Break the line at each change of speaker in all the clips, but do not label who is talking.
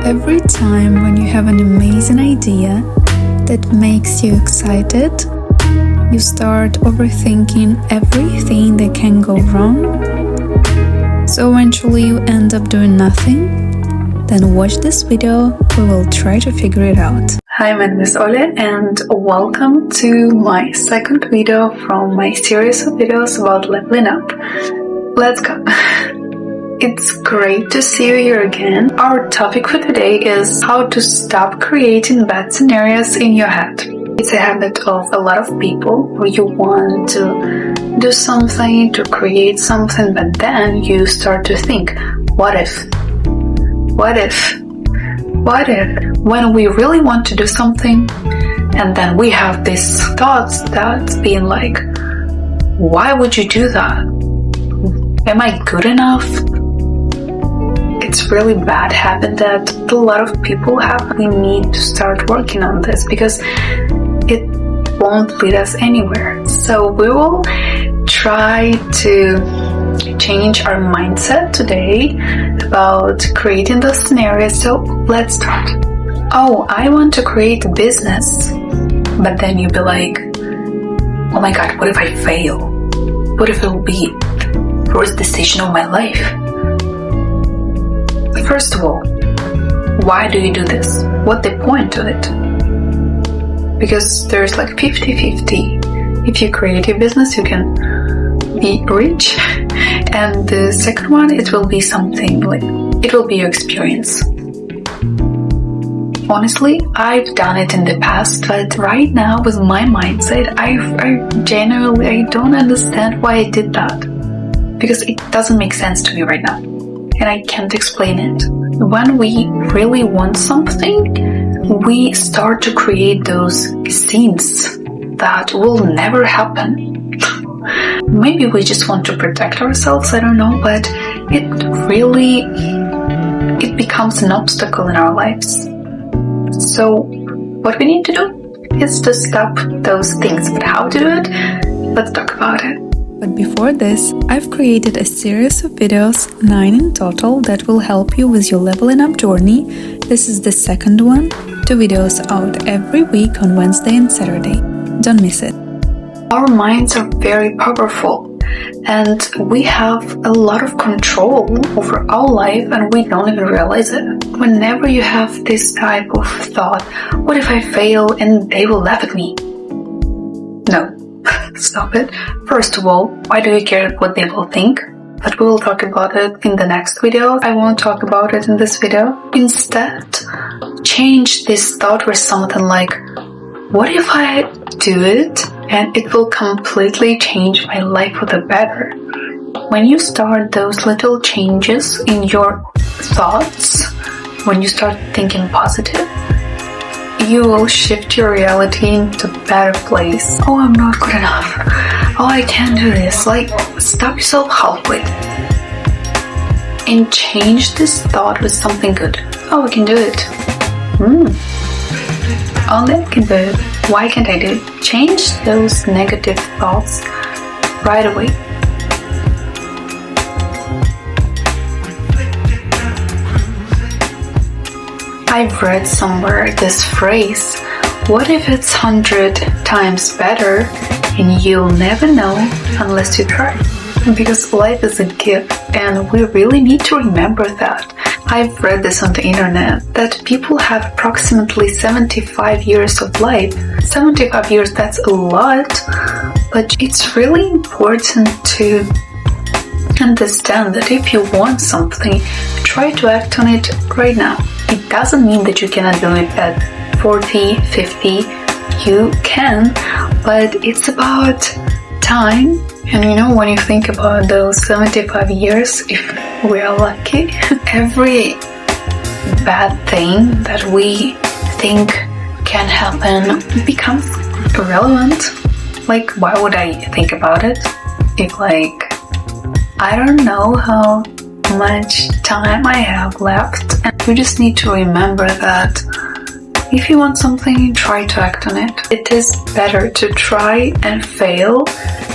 Every time when you have an amazing idea that makes you excited, you start overthinking everything that can go wrong. So eventually you end up doing nothing. Then watch this video, we will try to figure it out. Hi, my name is Ole and welcome to my second video from my series of videos about leveling up. Let's go! It's great to see you here again. Our topic for today is how to stop creating bad scenarios in your head. It's a habit of a lot of people where you want to do something, to create something, but then you start to think, what if? What if? What if? When we really want to do something, and then we have these thoughts that's being like, why would you do that? Am I good enough? It's really bad habit that a lot of people have. We need to start working on this because it won't lead us anywhere. So we will try to change our mindset today about creating those scenarios. So let's start. Oh, I want to create a business. But then you'll be like, oh my god, what if I fail? What if it will be the worst decision of my life? First of all, why do you do this? What's the point of it? Because there's like 50-50. If you create a business, you can be rich. And the second one, it will be something like, it will be your experience. Honestly, I've done it in the past, but right now with my mindset, I don't understand why I did that. Because it doesn't make sense to me right now. And I can't explain it. When we really want something, we start to create those scenes that will never happen. Maybe we just want to protect ourselves, I don't know, but it becomes an obstacle in our lives. So what we need to do is to stop those things. But how to do it? Let's talk about it. But before this, I've created a series of videos, 9 in total, that will help you with your leveling up journey. This is the second one. 2 videos out every week on Wednesday and Saturday. Don't miss it. Our minds are very powerful and we have a lot of control over our life and we don't even realize it. Whenever you have this type of thought, what if I fail and they will laugh at me? No. Stop it. First of all, why do you care what they will think? But we will talk about it in the next video. I won't talk about it in this video. Instead, change this thought with something like, what if I do it and it will completely change my life for the better? When you start those little changes in your thoughts, when you start thinking positive, you will shift your reality into a better place. Oh, I'm not good enough. Oh, I can't do this. Like, stop yourself halfway. And change this thought with something good. Oh, I can do it. Only I can do it. Why can't I do it? Change those negative thoughts right away. I've read somewhere this phrase, what if it's 100 times better and you'll never know unless you try? Because life is a gift and we really need to remember that. I've read this on the internet that people have approximately 75 years of life. 75 years, that's a lot, but it's really important to understand that if you want something, try to act on it right now. It doesn't mean that you cannot do it at 40, 50, you can, but it's about time. And you know, when you think about those 75 years, if we are lucky, every bad thing that we think can happen becomes irrelevant. Like, why would I think about it if, like, I don't know how much time I have left, and you just need to remember that if you want something, try to act on it. It is better to try and fail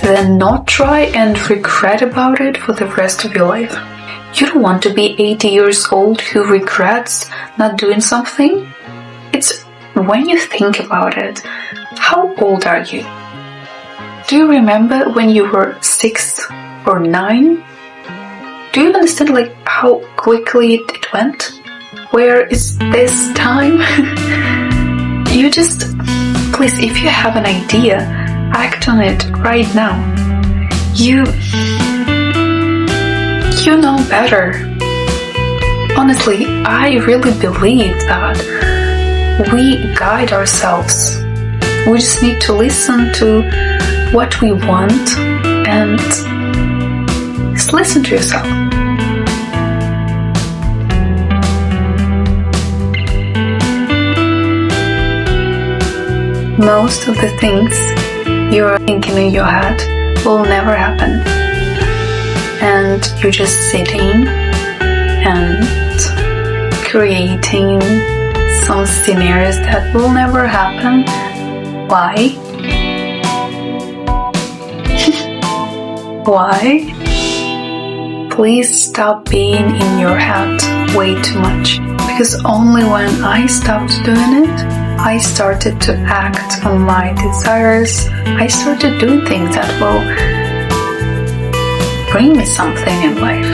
than not try and regret about it for the rest of your life. You don't want to be 80 years old who regrets not doing something. It's when you think about it, how old are you? Do you remember when you were 6 or 9? Do you understand how quickly it went? Where is this time? You just, please, if you have an idea, act on it right now. You know better. Honestly, I really believe that we guide ourselves. We just need to listen to what we want and just listen to yourself. Most of the things you're thinking in your head will never happen. And you're just sitting and creating some scenarios that will never happen. Why? Why? Please stop being in your head way too much. Because only when I stopped doing it, I started to act on my desires. I started doing things that will bring me something in life,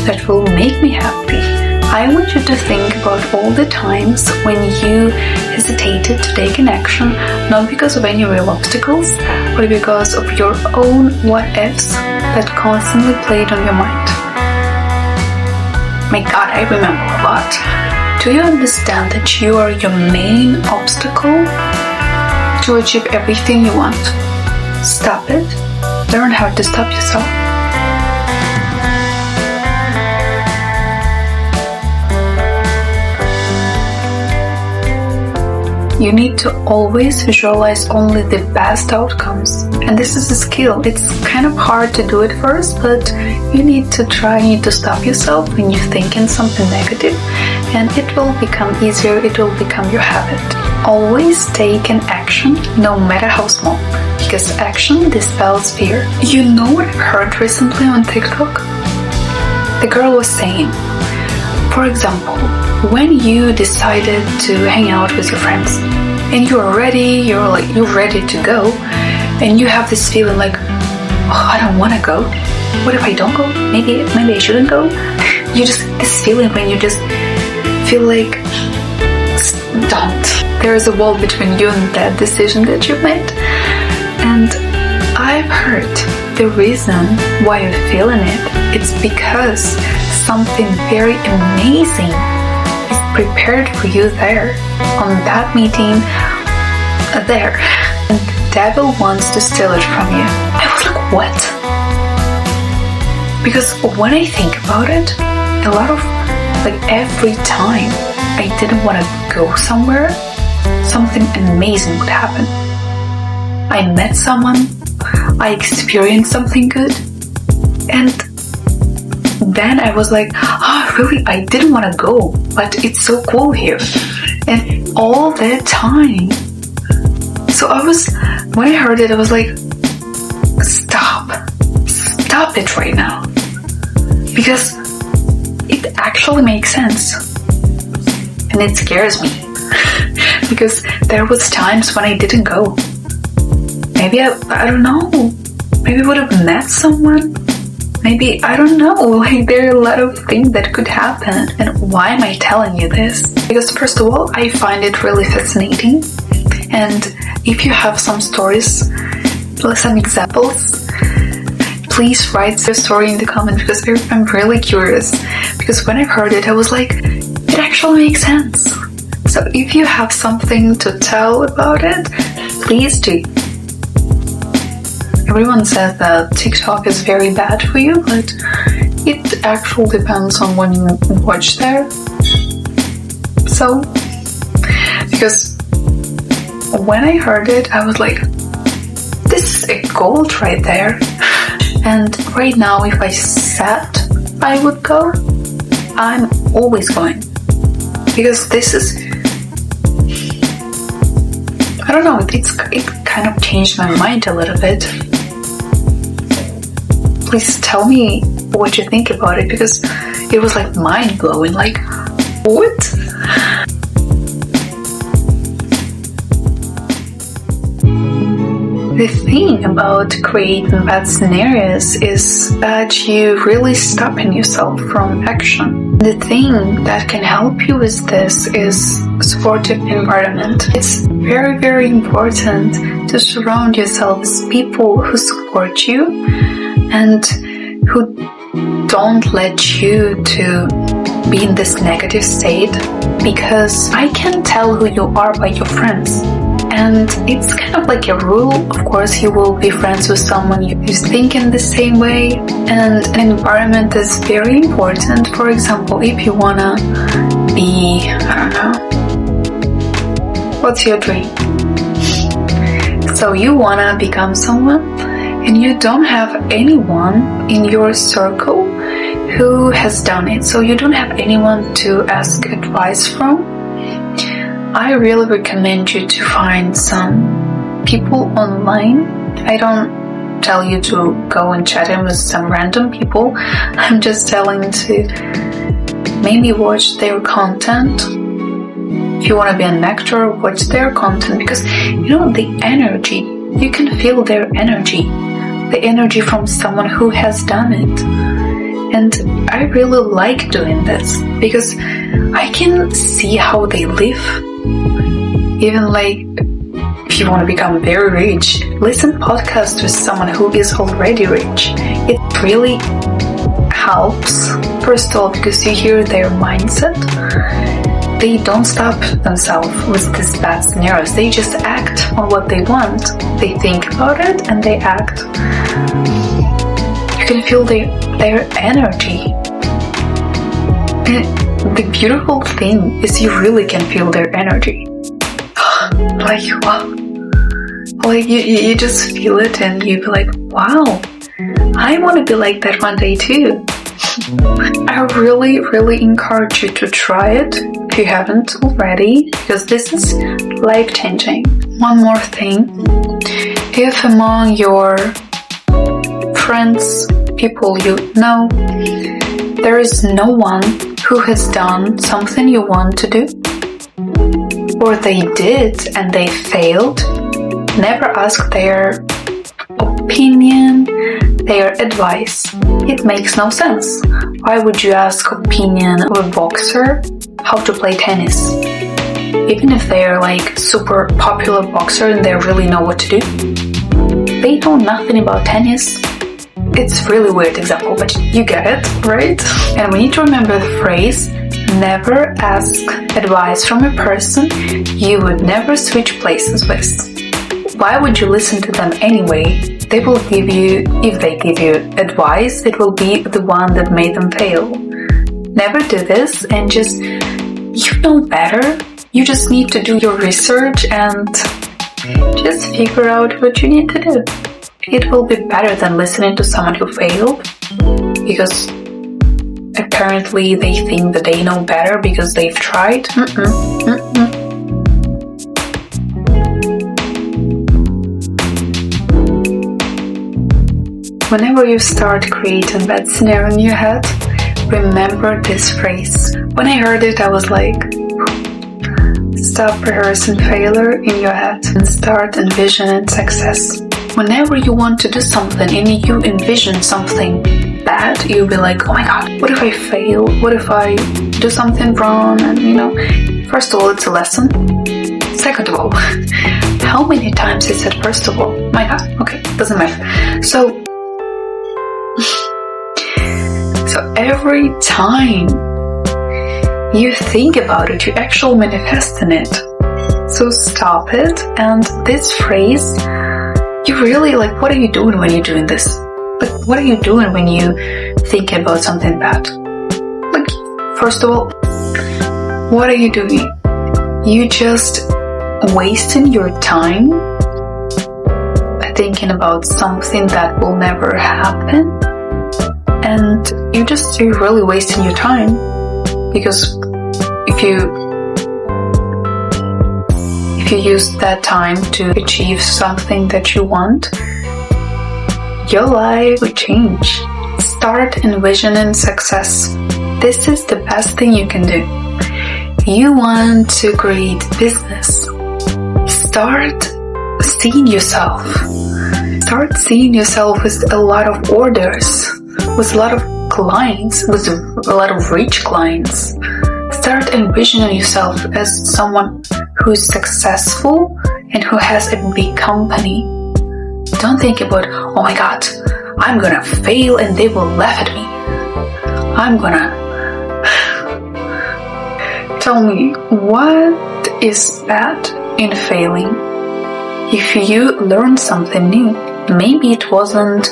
that will make me happy. I want you to think about all the times when you hesitated to take an action, not because of any real obstacles, but because of your own what-ifs that constantly played on your mind. My God, I remember a lot. Do you understand that you are your main obstacle to achieve everything you want? Stop it. Learn how to stop yourself. You need to always visualize only the best outcomes. And this is a skill. It's kind of hard to do it first, but you need to try. You need to stop yourself when you think in something negative, and it will become easier. It will become your habit. Always take an action, no matter how small, because action dispels fear. You know what I heard recently on TikTok? The girl was saying, for example, when you decided to hang out with your friends and you're ready to go, and you have this feeling I don't want to go. What if I don't go? Maybe I shouldn't go. You just, this feeling when you just feel don't. There is a wall between you and that decision that you've made. And I've heard the reason why you're feeling it's because something very amazing is prepared for you there, on that meeting, there. And the devil wants to steal it from you. I was like, what? Because when I think about it, a lot of, every time I didn't want to go somewhere, something amazing would happen. I met someone, I experienced something good, and then I was like, really, I didn't want to go, but it's so cool here. And all that time. So when I heard it, I was like, stop it right now. Because it actually makes sense. And it scares me. Because there was times when I didn't go. Maybe I don't know. Maybe I would have met someone. Maybe, I don't know, there are a lot of things that could happen. And why am I telling you this? Because first of all, I find it really fascinating. And if you have some stories, some examples, please write your story in the comments, because I'm really curious. Because when I heard it, I was like, it actually makes sense. So if you have something to tell about it, please do. Everyone says that TikTok is very bad for you, but it actually depends on when you watch there. So, because when I heard it, I was like, this is a gold right there. And right now, if I said I would go, I'm always going. Because this is, I don't know, it kind of changed my mind a little bit. Please tell me what you think about it, because It was like mind-blowing, like, what? The thing about creating bad scenarios is that you really stopping yourself from action. The thing that can help you with this is supportive environment. It's very, very important to surround yourself with people who support you and who don't let you to be in this negative state, because I can tell who you are by your friends. And it's kind of like a rule. Of course, you will be friends with someone who's thinking the same way, and an environment is very important. For example, if you wanna be, I don't know, what's your dream? So you wanna become someone, and you don't have anyone in your circle who has done it, so you don't have anyone to ask advice from. I really recommend you to find some people online. I don't tell you to go and chat in with some random people. I'm just telling to maybe watch their content. If you want to be an actor, watch their content, because you know the energy, you can feel their energy, the energy from someone who has done it. And I really like doing this because I can see how they live. Even like, if you want to become very rich, listen podcasts with someone who is already rich. It really helps, first of all, because you hear their mindset. They don't stop themselves with these bad scenarios. They just act on what they want. They think about it and they act. You can feel their energy. And the beautiful thing is you really can feel their energy. Like, wow. Like, you just feel it and you be like, wow, I want to be like that one day too. I really, really encourage you to try it if you haven't already, because this is life-changing. One more thing. If among your friends, people you know, there is no one who has done something you want to do, or they did and they failed, never ask their opinion, their advice. It makes no sense. Why would you ask opinion of a boxer how to play tennis? Even if they're like super popular boxer and they really know what to do, they know nothing about tennis. It's really weird example, but you get it, right? And we need to remember the phrase, never ask advice from a person you would never switch places with. Why would you listen to them anyway? They will give you, if they give you advice, it will be the one that made them fail. Never do this, and just, you know better. You just need to do your research and just figure out what you need to do. It will be better than listening to someone who failed, because apparently they think that they know better because they've tried. Whenever you start creating that scenario in your head, remember this phrase. When I heard it, I was like, stop rehearsing failure in your head and start envisioning success. Whenever you want to do something and you envision something bad, you'll be like, oh my god, what if I fail? What if I do something wrong? And you know, first of all, it's a lesson. Second of all, how many times I said first of all? My god, okay, doesn't matter. So every time you think about it, you actually manifest in it. So stop it. And this phrase, you really like, what are you doing when you're doing this? Like, what are you doing when you think about something bad? Like, first of all, what are you doing? You just wasting your time thinking about something that will never happen. And you're really wasting your time, because if you use that time to achieve something that you want, your life will change. Start envisioning success. this is the best thing you can do. You want to create business. Start seeing yourself. Start seeing yourself with a lot of orders, with a lot of clients, with a lot of rich clients. Start envisioning yourself as someone who is successful and who has a big company. Don't think about, oh my God, I'm gonna fail and they will laugh at me. Tell me, what is bad in failing? If you learn something new, maybe it wasn't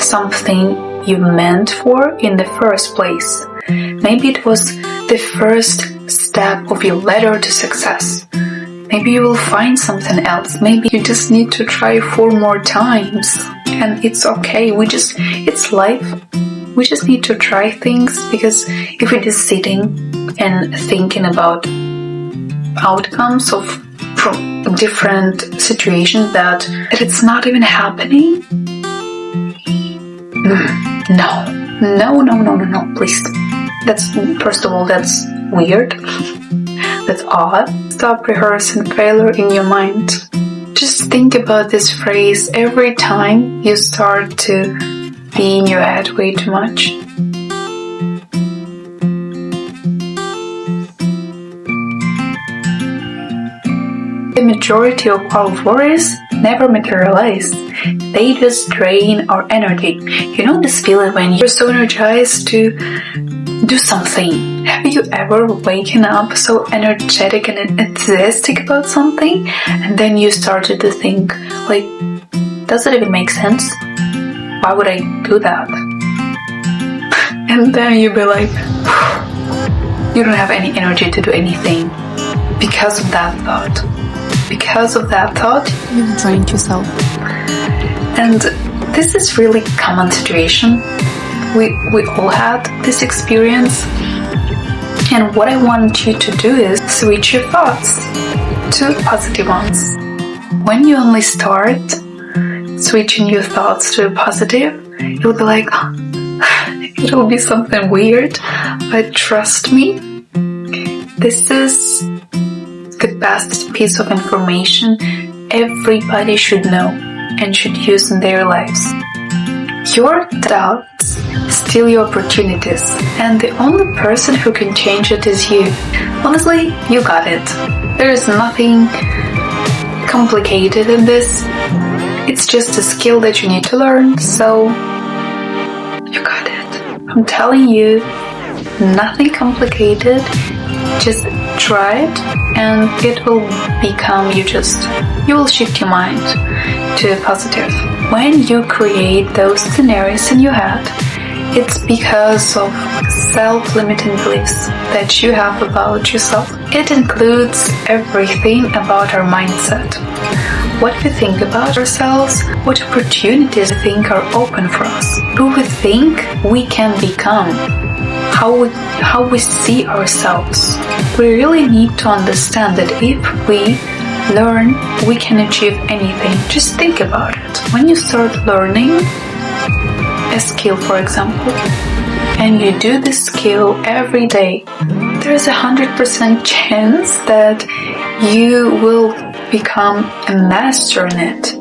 something you meant for in the first place. Maybe it was the first step of your ladder to success. Maybe you will find something else. Maybe you just need to try 4 more times. And it's okay. It's life. We just need to try things, because if we're just sitting and thinking about outcomes from different situations that it's not even happening, no, please. First of all, that's weird. That's odd. Stop rehearsing failure in your mind. Just think about this phrase every time you start to be in your head way too much. The majority of our worries never materialize. They just drain our energy. You know this feeling when you're so energized to do something? Have you ever waken up so energetic and enthusiastic about something, and then you started to think, like, does it even make sense? Why would I do that? And then you'll be like, you don't have any energy to do anything because of that thought. Because of that thought, you've drained yourself. And this is really common situation. We all had this experience. And what I want you to do is switch your thoughts to positive ones. When you only start switching your thoughts to positive, you'll be like, it'll be something weird, but trust me, this is the best piece of information everybody should know and should use in their lives. Your doubts steal your opportunities, and the only person who can change it is you. Honestly, you got it. There is nothing complicated in this. It's just a skill that you need to learn, so you got it. I'm telling you, nothing complicated. Just try it and it will become you will shift your mind to positive. When you create those scenarios in your head, it's because of self-limiting beliefs that you have about yourself. It includes everything about our mindset. What we think about ourselves, what opportunities we think are open for us, who we think we can become, how we see ourselves. We really need to understand that if we learn, we can achieve anything. Just think about it. When you start learning a skill, for example, and you do this skill every day, there's 100% chance that you will become a master in it.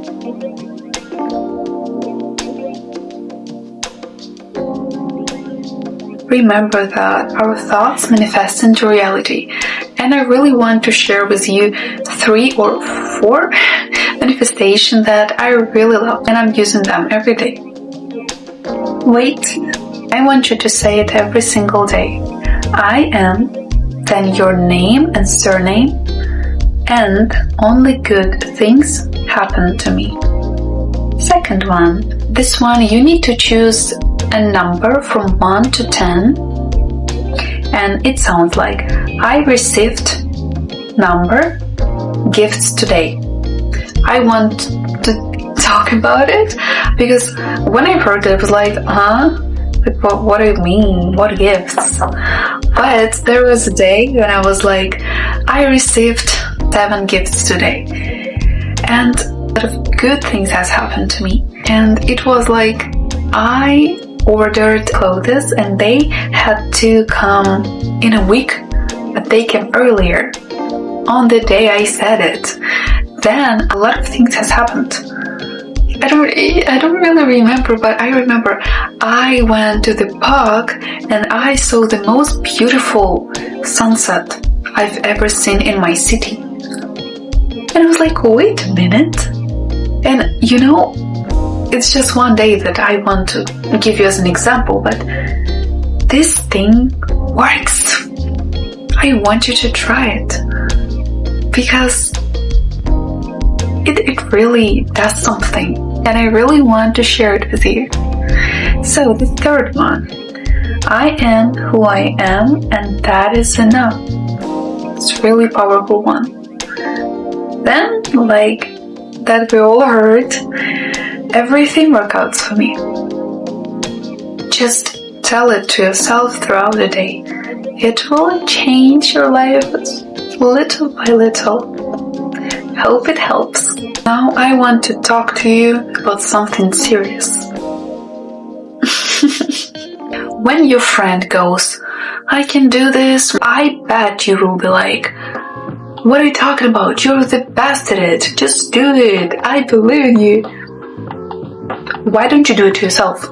Remember that our thoughts manifest into reality, and I really want to share with you 3 or 4 manifestations that I really love, and I'm using them every day. Wait, I want you to say it every single day. I am, then your name and surname, and only good things happen to me. Second one, this one you need to choose a number from 1 to 10, and it sounds like I received number gifts today. I want to talk about it because when I heard it, I was like, what do you mean? What gifts? But there was a day when I was like, I received 7 gifts today, and a lot of good things has happened to me, and it was like I ordered clothes and they had to come in a week, but they came earlier on the day I said it. Then a lot of things has happened. I don't really remember, but I remember I went to the park and I saw the most beautiful sunset I've ever seen in my city. And I was like, wait a minute. And you know, it's just one day that I want to give you as an example, but this thing works. I want you to try it because it really does something, and I really want to share it with you. So the third one, I am who I am, and that is enough. It's a really powerful one. Then, like that we all heard, everything works out for me. Just tell it to yourself throughout the day. It will change your life little by little. Hope it helps. Now I want to talk to you about something serious. When your friend goes, I can do this, I bet you will be like, what are you talking about? You're the best at it. Just do it. I believe in you. Why don't you do it to yourself?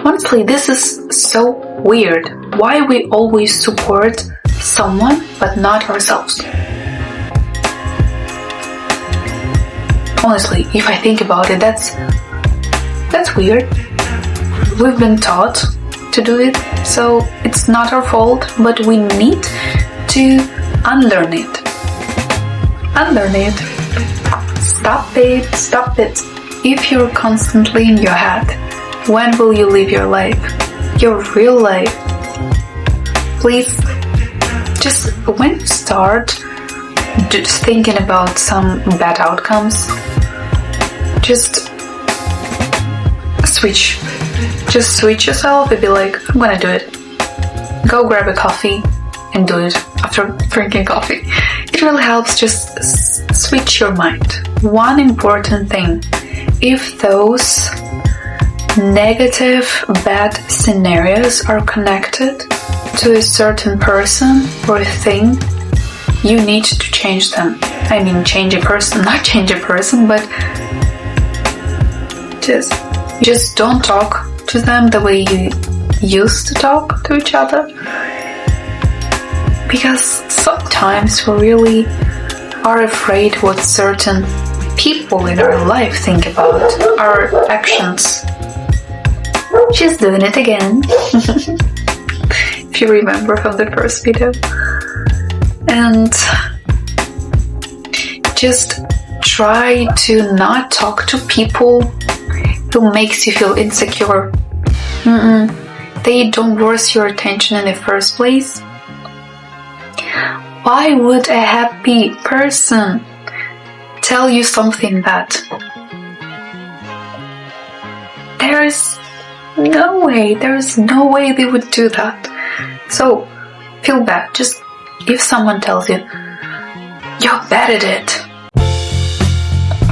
Honestly, this is so weird. Why we always support someone but not ourselves? Honestly, if I think about it, that's weird. We've been taught to do it, so it's not our fault, but we need to unlearn it. Unlearn it. Stop it. If you're constantly in your head, when will you live your life? Your real life. Please, just when you start just thinking about some bad outcomes, just switch. Just switch yourself and be like, I'm gonna do it. Go grab a coffee and do it after drinking coffee. It really helps. Just switch your mind. One important thing, if those negative, bad scenarios are connected to a certain person or a thing, you need to change them. I mean, change a person, not change a person, but just don't talk to them the way you used to talk to each other. Because sometimes we really are afraid what certain people in our life think about our actions. She's doing it again. If you remember from the first video. And just try to not talk to people who makes you feel insecure. They don't worth your attention in the first place. Why would a happy person tell you something bad? There's no way they would do that. So, feel bad. Just if someone tells you, you're bad at it.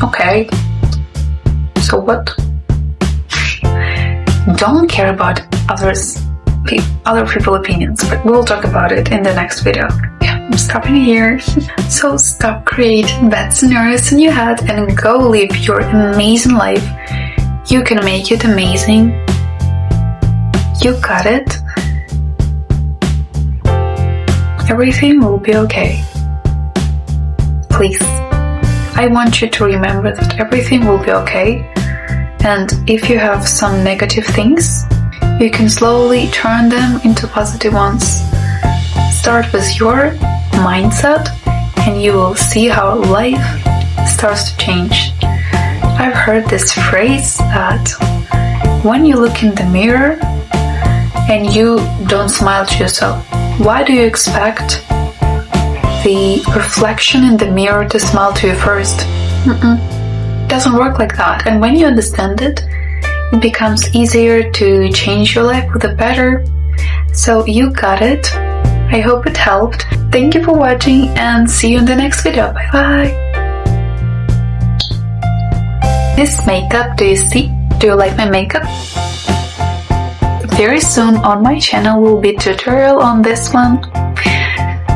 Okay. So what? Don't care about other people's opinions, but we'll talk about it in the next video. Yeah, I'm stopping here. So stop creating bad scenarios in your head and go live your amazing life. You can make it amazing. You got it. Everything will be okay. Please. I want you to remember that everything will be okay. And if you have some negative things, you can slowly turn them into positive ones. Start with your mindset and you will see how life starts to change. I've heard this phrase that when you look in the mirror and you don't smile to yourself, why do you expect the reflection in the mirror to smile to you first? It doesn't work like that. And when you understand it, it becomes easier to change your life for the better. So you got it. I hope it helped. Thank you for watching and see you in the next video. Bye bye. This makeup, do you see? Do you like my makeup? Very soon on my channel will be a tutorial on this one.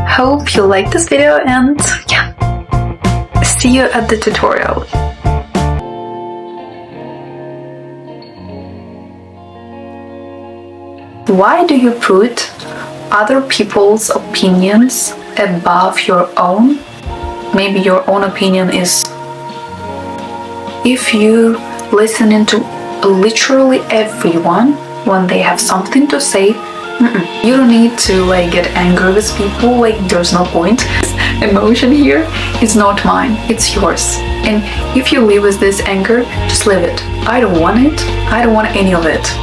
Hope you like this video and yeah, see you at the tutorial. Why do you put other people's opinions above your own? Maybe your own opinion is, if you listen to literally everyone when they have something to say, you don't need to get angry with people, there's no point. Emotion here is not mine, it's yours. And if you live with this anger, just leave it. I don't want it, I don't want any of it.